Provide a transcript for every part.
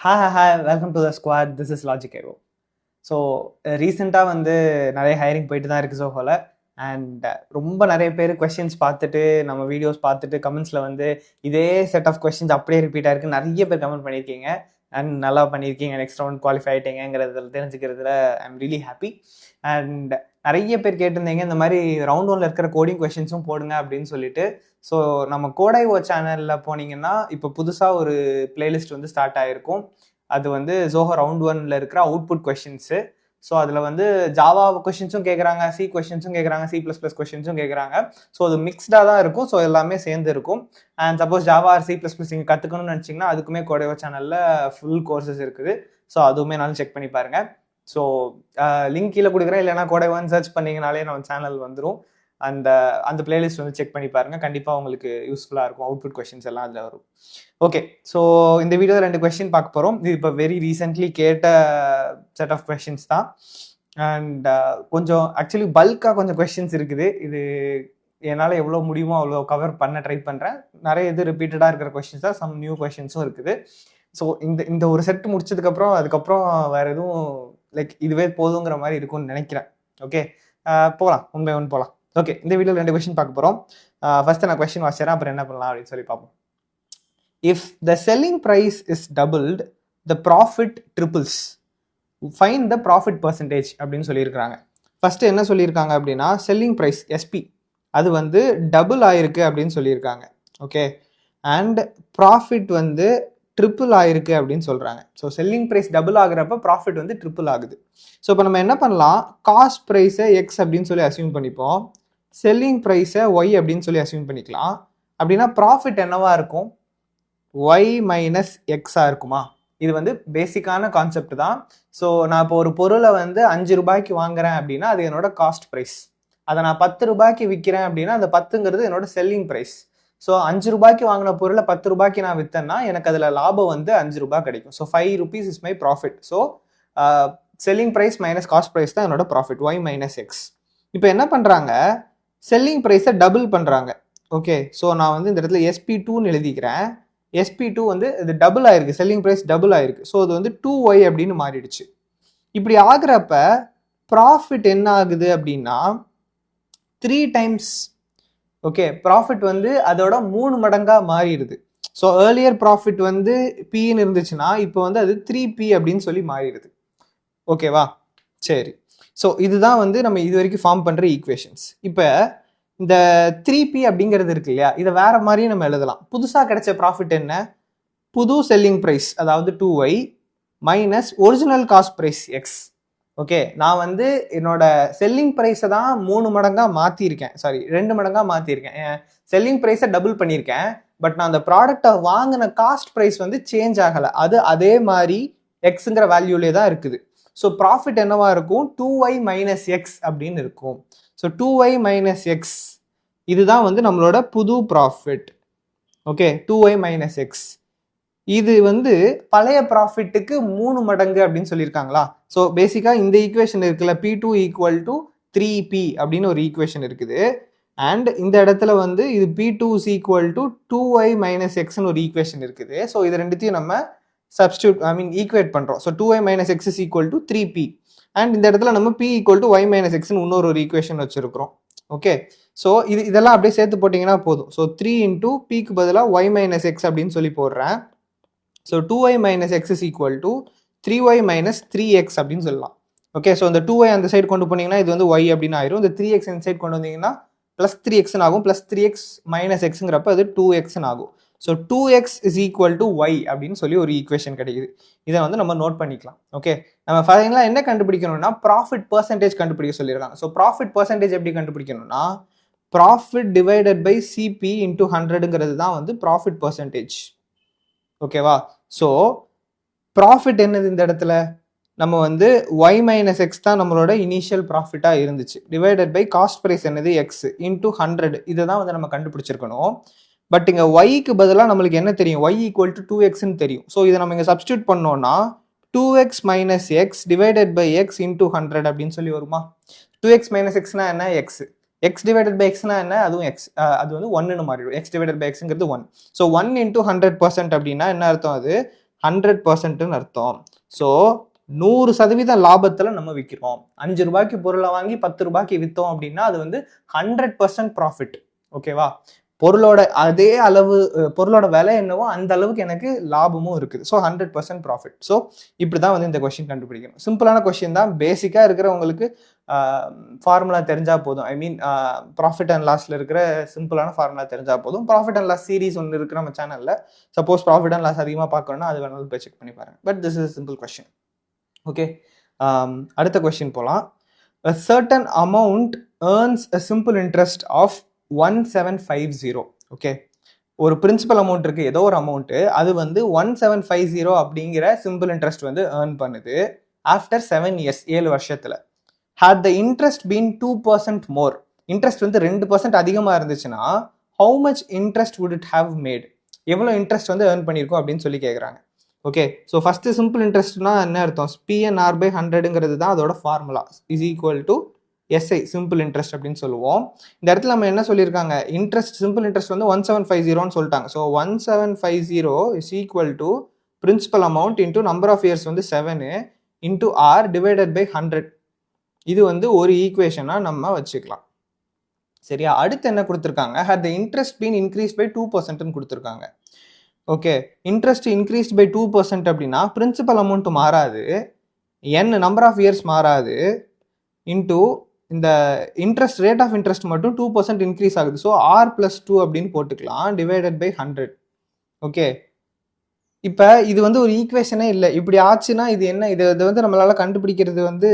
Hi, welcome to the squad. This is Logic Aero. So ரீசெண்டாக நிறைய hiring போயிட்டு தான் இருக்குது Zoho-ல. அண்ட் ரொம்ப நிறைய பேர் கொஸ்டின்ஸ் பார்த்துட்டு நம்ம வீடியோஸ் பார்த்துட்டு கமெண்ட்ஸில் இதே செட் ஆஃப் கொஸ்டின்ஸ் அப்படியே ரிப்பீட் ஆயிருக்கு. நிறைய பேர் கமெண்ட் பண்ணியிருக்கீங்க அண்ட் நல்லா பண்ணியிருக்கீங்க, நெக்ஸ்ட் ரவுண்ட் குவாலிஃபை ஆகிட்டீங்கிறதுல தெரிஞ்சுக்கிறதுல I am really happy. And நிறைய பேர் கேட்டிருந்தீங்க இந்த மாதிரி ரவுண்ட் ஒன்ல இருக்கிற கோடிங் கொஸ்டின்ஸும் போடுங்க அப்படின்னு சொல்லிட்டு. ஸோ நம்ம கோடைஓ சேனலில் போனீங்கன்னா இப்போ புதுசாக ஒரு பிளேலிஸ்ட் ஸ்டார்ட் ஆகிருக்கும். அது Zoho ரவுண்ட் ஒன்ல இருக்கிற அவுட்புட் கொஸ்டின்ஸு. ஸோ அதில் ஜாவா கொஸ்டின்ஸும் கேட்குறாங்க, சி கொஸ்டின்ஸும் கேட்குறாங்க, C++ கொஸ்டின்ஸும் கேட்குறாங்க. ஸோ அது மிக்ஸ்டாக தான் இருக்கும். ஸோ எல்லாமே சேர்ந்து இருக்கும். And suppose Java or C++ நீங்கள் கற்றுக்கணும்னு நினச்சிங்கன்னா அதுக்குமே கோடைஓ சேனலில் ஃபுல் கோர்சஸ் இருக்குது. ஸோ அதுவுமே நானும் செக் பண்ணி பாருங்கள். ஸோ லிங்க் கீழே கொடுக்குறேன், இல்லைனா கோடைஓன்னு சர்ச் பண்ணிங்கனாலே நம்ம சேனல் வந்துடும். அந்த பிளேலிஸ்ட் செக் பண்ணி பாருங்கள். கண்டிப்பாக உங்களுக்கு யூஸ்ஃபுல்லாக இருக்கும். அவுட்புட் கொஸ்டின்ஸ் எல்லாம் அதில் வரும். ஓகே, ஸோ இந்த வீடியோவில் 2 கொஸ்டின் பார்க்க போகிறோம். இது இப்போ வெரி ரீசெண்ட்லி கேட்ட செட் ஆஃப் கொஸ்டின்ஸ் தான். அண்ட் கொஞ்சம் ஆக்சுவலி பல்காக கொஞ்சம் கொஸ்டின்ஸ் இருக்குது. இது என்னால் எவ்வளோ முடியுமோ அவ்வளோ கவர் பண்ண ட்ரை பண்ணுறேன். நிறைய இது ரிப்பீட்டடாக இருக்கிற கொஸ்டின்ஸ் தான், சம் நியூ கொஸ்டின்ஸும் இருக்குது. ஸோ இந்த ஒரு செட் முடிச்சதுக்கப்புறம் அதுக்கப்புறம் வேறு எதுவும் லைக் இதுவே போதுங்கிற மாதிரி இருக்கும்னு நினைக்கிறேன். ஓகே, போகலாம், ஒன் பை ஒன் போகலாம். ஓகே, இந்த வீடியோவில் 2 கொஸ்டின் பார்க்க போகிறோம். ஃபர்ஸ்ட் நான் கொஸ்டின் வாசிக்கிறேன், அப்புறம் என்ன பண்ணலாம் அப்படின்னு சொல்லி பார்ப்போம். If the selling price is doubled, the profit triples. Find the profit percentage அப்படின்னு சொல்லியிருக்கிறாங்க. ஃபர்ஸ்ட் என்ன சொல்லியிருக்காங்க அப்படின்னா, செல்லிங் ப்ரைஸ் எஸ்பி அது டபுள் ஆயிருக்கு அப்படின்னு சொல்லியிருக்காங்க. ஓகே, அண்ட் ப்ராஃபிட் ட்ரிபிள் ஆயிருக்கு அப்படின்னு சொல்கிறாங்க. ஸோ செல்லிங் ப்ரைஸ் டபுள் ஆகுறப்ப ப்ராஃபிட் ட்ரிபிள் ஆகுது. ஸோ இப்போ நம்ம என்ன பண்ணலாம், காஸ்ட் ப்ரைஸை எக்ஸ் அப்படின்னு சொல்லி அசியூம் பண்ணிப்போம், செல்லிங் ப்ரைஸை ஒய் அப்படின்னு சொல்லி அசியூம் பண்ணிக்கலாம். அப்படின்னா ப்ராஃபிட் என்னவா இருக்கும், ஒய் மைனஸ் எக்ஸாக இருக்குமா? இது பேசிக்கான கான்செப்ட் தான். ஸோ நான் இப்போ ஒரு பொருளை 5 ரூபாய்க்கு வாங்குறேன் அப்படின்னா அது என்னோட காஸ்ட் ப்ரைஸ். அதை நான் 10 ரூபாய்க்கு விற்கிறேன் அப்படின்னா அந்த 10ங்கிறது என்னோட செல்லிங் ப்ரைஸ். ஸோ 5 ரூபாய்க்கு வாங்கின பொருளை 10 ரூபாய்க்கு நான் விற்றேன்னா எனக்கு அதில் லாபம் 5 ரூபாய் கிடைக்கும். So 5 rupees is my profit. So selling price minus cost price தான் என்னோட ப்ராஃபிட், ஒய் மைனஸ் எக்ஸ். இப்போ என்ன பண்ணுறாங்க, செல்லிங் ப்ரைஸை டபுள் பண்ணுறாங்க. ஓகே, ஸோ நான் இந்த இடத்துல SP2ன்னு எழுதிக்கிறேன். SP2 இது டபுள் ஆயிருக்கு, செல்லிங் ப்ரைஸ் டபுள் ஆயிருக்கு. ஸோ அது 2y அப்படின்னு மாறிடுச்சு. இப்படி ஆகுறப்ப ப்ராஃபிட் என்ன ஆகுது அப்படின்னா 3 times. ஓகே, ப்ராஃபிட் அதோட 3 மடங்காக மாறிடுது. ஸோ ஏர்லியர் ப்ராஃபிட் பின்னு இருந்துச்சுன்னா இப்போ அது 3p அப்படின்னு சொல்லி மாறிடுது. ஓகேவா, சரி. ஸோ இதுதான் நம்ம இது வரைக்கும் ஃபார்ம் பண்ணுற ஈக்குவேஷன்ஸ். இப்போ இந்த 3p அப்படிங்கிறது இருக்கு இல்லையா, இதை வேற மாதிரியும் நம்ம எழுதலாம். புதுசாக கிடைச்ச ப்ராஃபிட் என்ன, புது செல்லிங் ப்ரைஸ் அதாவது 2y minus original cost price X. Okay, நான் என்னோட செல்லிங் ப்ரைஸை தான் 3 மடங்காக மாற்றிருக்கேன், சாரி 2 மடங்காக மாற்றிருக்கேன். செல்லிங் ப்ரைஸை டபுள் பண்ணியிருக்கேன். பட் நான் அந்த ப்ராடக்டை வாங்கின காஸ்ட் ப்ரைஸ் சேஞ்ச் ஆகலை, அது அதே மாதிரி எக்ஸுங்கிற வேல்யூலே தான் இருக்குது. ஸோ ப்ராஃபிட் என்னவா இருக்கும், 2y மைனஸ் எக்ஸ் அப்படின்னு இருக்கும். ஸோ 2y மைனஸ் எக்ஸ் இதுதான் நம்மளோட புது profit. Okay, 2y minus X இது பழைய ப்ராஃபிட்டுக்கு 3 மடங்கு அப்படின்னு சொல்லியிருக்காங்களா. ஸோ பேசிக்காக இந்த ஈக்குவேஷன் இருக்குல்ல, P2 ஈக்குவல் டு 3p அப்படின்னு ஒரு ஈக்குவேஷன் இருக்குது. அண்ட் இந்த இடத்துல இது P2 is equal to 2y minus எக்ஸ்னு ஒரு ஈக்குவேஷன் இருக்குது. ஸோ இது ரெண்டுத்தையும் நம்ம சப்ஸ்டியூட் ஈக்குவேட் பண்ணுறோம். So 2y minus X is equal to 3p. And இந்த இடத்துல நம்ம p equal to y minus எக்ஸ்னு இன்னொரு ஈக்குவேஷன் வச்சிருக்கிறோம். ஓகே, ஸோ இதெல்லாம் அப்படியே சேர்த்து போட்டிங்கன்னா போதும். ஸோ 3 இன்டூ பிக்கு பதிலாக y மைனஸ் எக்ஸ் அப்படின்னு சொல்லி போடுறேன். So 2y minus X is equal to 3y minus 3x அப்படின்னு சொல்லலாம். ஓகே, ஸோ இந்த 2y அந்த சைடு கொண்டு போனீங்கன்னா இது y அப்படின்னு ஆயிரும். இந்த 3x இந்த சைடு கொண்டு வந்தீங்கன்னா ப்ளஸ் 3x ஆகும். ப்ளஸ் 3x மைனஸ் எக்ஸுங்கிறப்ப அது 2x ஆகும். So 2x is equal to y அப்படின்னு சொல்லி ஒரு ஈக்குவேஷன் கிடைக்குது. இதை நம்ம நோட் பண்ணிக்கலாம். ஓகே, நம்ம ஃபைனலாக என்ன கண்டுபிடிக்கணும்னா ப்ராஃபிட் பர்சன்டேஜ் கண்டுபிடிக்க சொல்லியிருக்காங்க. ஸோ ப்ராஃபிட் பர்சன்டேஜ் எப்படி கண்டுபிடிக்கணும்னா profit divided by CP into 100ங்கிறது தான் ப்ராஃபிட் பர்சன்டேஜ். ஓகேவா, ஸோ ப்ராஃபிட் என்னது இந்த இடத்துல நம்ம ஒய் மைனஸ் எக்ஸ் தான் நம்மளோட இனிஷியல் ப்ராஃபிட்டாக இருந்துச்சு. டிவைடட் பை காஸ்ட் ப்ரைஸ் என்னது எக்ஸ் இன்டூ 100. இதை தான் நம்ம கண்டுபிடிச்சிருக்கணும். பட் இங்கே ஒய்க்கு பதிலாக நம்மளுக்கு என்ன தெரியும், ஒய் ஈக்குவல் டு 2xன்னு தெரியும். ஸோ இதை நம்ம இங்கே சப்ஸ்டியூட் பண்ணோம்னா 2x minus X divided by X into 100 அப்படின்னு சொல்லி வருமா. 2x மைனஸ் எக்ஸ்னா என்ன, எக்ஸ். x divided by xனா என்ன, அதுவும் x, அது 1ன்னு மாறிடும். x divided by xங்கிறது 1. ஸோ 1 into 100% அப்படின்னா என்ன அர்த்தம், அது 100% அர்த்தம். ஸோ 100% லாபத்துல நம்ம விற்கிறோம். 5 ரூபாய்க்கு பொருளை வாங்கி 10 ரூபாய்க்கு விற்றோம் அப்படின்னா அது வந்து 100% ப்ராஃபிட். ஓகேவா? பொருளோட அதே அளவு பொருளோட விலை என்னவோ அந்த அளவுக்கு எனக்கு லாபமும் இருக்குது. So 100% profit. ஸோ இப்படி தான் வந்து இந்த கொஸ்டின் கண்டுபிடிக்கணும். சிம்பிளான கொஸ்டின் தான். பேசிக்காக இருக்கிறவங்களுக்கு ஃபார்முலா தெரிஞ்சால் போதும். ஐ மீன் ப்ராஃபிட் அண்ட் லாஸில் இருக்கிற சிம்பிளான ஃபார்முலா தெரிஞ்சால் போதும். ப்ராஃபிட் அண்ட் லாஸ் சீரிஸ் ஒன்று இருக்குது நம்ம சேனலில். சப்போஸ் ப்ராஃபிட் அண்ட் லாஸ் அதிகமாக பார்க்கணும்னா அது வேணாலும் போய் செக் பண்ணி பாருங்க. But this is simple question. Okay, அடுத்த கொஸ்டின் போகலாம். A certain amount earns a simple interest of 1750. Okay, ஒரு பிரின்சிபல் அமௌண்ட் இருக்கு, ஏதோ ஒரு அமௌண்ட், அது வந்து 1750 அப்படிங்கிற சிம்பிள் இன்ட்ரெஸ்ட் வந்து ஏர்ன் பண்ணுது ஆஃப்டர் 7 இயர்ஸ், 7 வருஷத்துல. had the interest been 2% more, interest வந்து 2% அதிகமா இருந்துச்சுன்னா how much interest would it have made, எவ்வளவு இன்ட்ரெஸ்ட் வந்து ஏர்ன் பண்ணியிருக்கோம் அப்படின்னு சொல்லி கேட்குறாங்க. ஓகே, ஸோ ஃபர்ஸ்ட் சிம்பிள் இன்ட்ரெஸ்ட்னா என்ன அர்த்தம்? PNR/100ங்கிறது தான் அதோட formula. Is equal to SI, simple interest அப்படின்னு சொல்லுவோம். இந்த இடத்துல நம்ம என்ன சொல்லியிருக்காங்க? இன்ட்ரெஸ்ட், சிம்பிள் இன்ட்ரெஸ்ட் வந்து 1750ன்னு சொல்லிட்டாங்க. So 1750 is equal to principal amount into number of years வந்து 7 இன்டூ R டிவைடட் பை 100. இது வந்து ஒரு ஈக்குவேஷனா நம்ம வச்சுக்கலாம். சரியா? அடுத்து என்ன கொடுத்துருக்காங்க? had the interest been increased by 2% கொடுத்துருக்காங்க. ஓகே, இன்ட்ரெஸ்ட் இன்க்ரீஸ்ட் பை 2% அப்படின்னா பிரின்சிபல் அமௌண்ட் மாறாது, நம்பர் ஆஃப் இயர்ஸ் மாறாது, இன்டூ இந்த இன்ட்ரெஸ்ட், ரேட் ஆஃப் இன்ட்ரெஸ்ட் மட்டும் 2% இன்க்ரீஸ் ஆகுது. ஸோ R+2 அப்படின்னு போட்டுக்கலாம், டிவைடட் பை 100. ஓகே, இப்போ இது வந்து ஒரு ஈக்குவேஷனே இல்லை. இப்படி ஆச்சுன்னா இது என்ன? இது வந்து நம்மளால கண்டுபிடிக்கிறது வந்து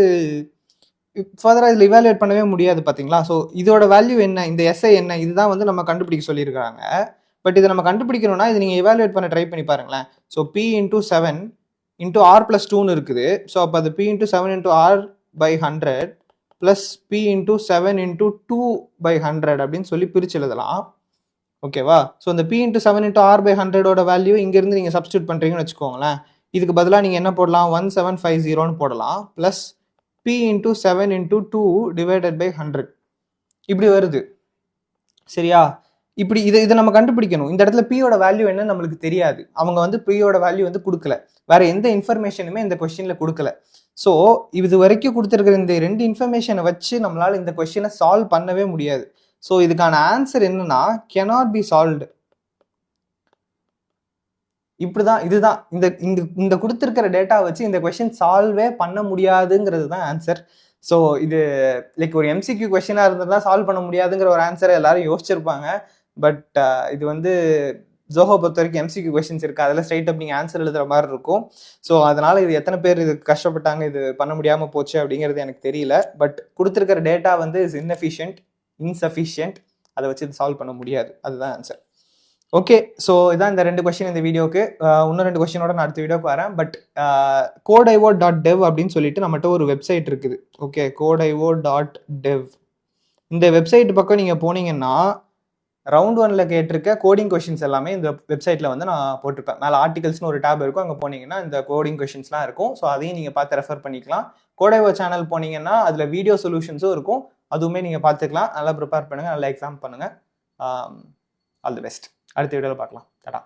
ஃபர்தராக இதில் இவாலுவேட் பண்ணவே முடியாது, பார்த்தீங்களா? ஸோ இதோட வேல்யூ என்ன, இந்த SI என்ன, இதுதான் வந்து நம்ம கண்டுபிடிக்க சொல்லியிருக்காங்க. பட் இதை நம்ம கண்டுபிடிக்கணும்னா இது நீங்கள் இவாலுவேட் பண்ண ட்ரை பண்ணி பாருங்களேன். ஸோ P இன்டூ 7 இன்டூ R+2ன்னு இருக்குது. ஸோ அப்போ அது P into 7 into R/100 plus P into 7 into 2/100 அப்படின்னு சொல்லி பிரிச்சு எழுதலாம். ஓகேவா? ஸோ இந்த P இன்டூ 7 இன்டூ R/100ஓட வேல்யூ இங்கேருந்து நீங்கள் சப்ஸ்டியூட் பண்ணுறீங்கன்னு வச்சுக்கோங்களேன். இதுக்கு பதிலாக நீங்கள் என்ன போடலாம்? 1750ன்னு போடலாம். Plus P into 7 into 2 divided by 100 இப்படி வருது. சரியா? இப்படி இதை நம்ம கண்டுபிடிக்கணும். இந்த இடத்துல P-யோட வேல்யூ என்ன நம்மளுக்கு தெரியாது. அவங்க வந்து P-யோட வேல்யூ வந்து கொடுக்கல, வேற எந்த இன்ஃபர்மேஷனுமே இந்த கொஸ்டின்ல கொடுக்கல. ஸோ இது வரைக்கும் கொடுத்துருக்கிற இந்த 2 இன்ஃபர்மேஷனை வச்சு நம்மளால இந்த கொஸ்டினை சால்வ் பண்ணவே முடியாது. ஸோ இதுக்கான ஆன்சர் என்னன்னா cannot be solved. இப்படிதான், இதுதான் இந்த கொடுத்துருக்கிற டேட்டா வச்சு இந்த கொஸ்டின் சால்வே பண்ண முடியாதுங்கிறது தான் ஆன்சர். ஸோ இது லைக் ஒரு MCQ கொஸ்டினாக இருந்ததுனா சால்வ் பண்ண முடியாதுங்கிற ஒரு ஆன்சரை எல்லாரும் யோசிச்சிருப்பாங்க. பட் இது வந்து ஜோஹோ பொறுத்த வரைக்கும் MCQ கொஸ்டின்ஸ் இருக்குது, அதில் ஸ்ட்ரைட் அப் நீங்கள் ஆன்சர் எழுதுகிற மாதிரி இருக்கும். ஸோ அதனால் இது எத்தனை பேர் இது கஷ்டப்பட்டாங்க, இது பண்ண முடியாமல் போச்சு அப்படிங்கிறது எனக்கு தெரியல. பட் கொடுத்துருக்கிற டேட்டா வந்து இஸ் இன்சஃபிஷியன்ட், அதை வச்சு இது சால்வ் பண்ண முடியாது. அதுதான் ஆன்சர். ஓகே, ஸோ இதான் இந்த 2 கொஸ்டின் இந்த வீடியோக்கு. இன்னும் 2 கொஸ்டினோட நான் அடுத்த வீடியோக்கு வரேன். பட் codeivo.dev அப்படின்னு சொல்லிட்டு நம்மகிட்ட ஒரு வெப்சைட் இருக்குது. Okay, codeivo.dev. இந்த வெப்சைட் பக்கம் நீங்கள் போனீங்கன்னா ரவுண்ட் 1ல் கேட்டிருக்க கோடிங் கொஷின்ஸ் எல்லாமே இந்த வெப்சைட்டில் வந்து நான் போட்டிருப்பேன். மேலே ஆர்டிகல்ஸ்னு ஒரு டேப் இருக்கும், அங்கே போனீங்கன்னா இந்த கோடிங் கொஷின்ஸ்லாம் இருக்கும். ஸோ அதையும் நீங்கள் பார்த்து ரெஃபர் பண்ணிக்கலாம். கோடைவோ சேனல் போனீங்கன்னா அதில் வீடியோ சொல்யூஷன்ஸும் இருக்கும், அதுவுமே நீங்கள் பார்த்துக்கலாம். நல்லா ப்ரிப்பேர் பண்ணுங்கள், நல்லா எக்ஸாம் பண்ணுங்கள். All the best. அடுத்த வீடியோவில் பார்க்கலாம். டாடா.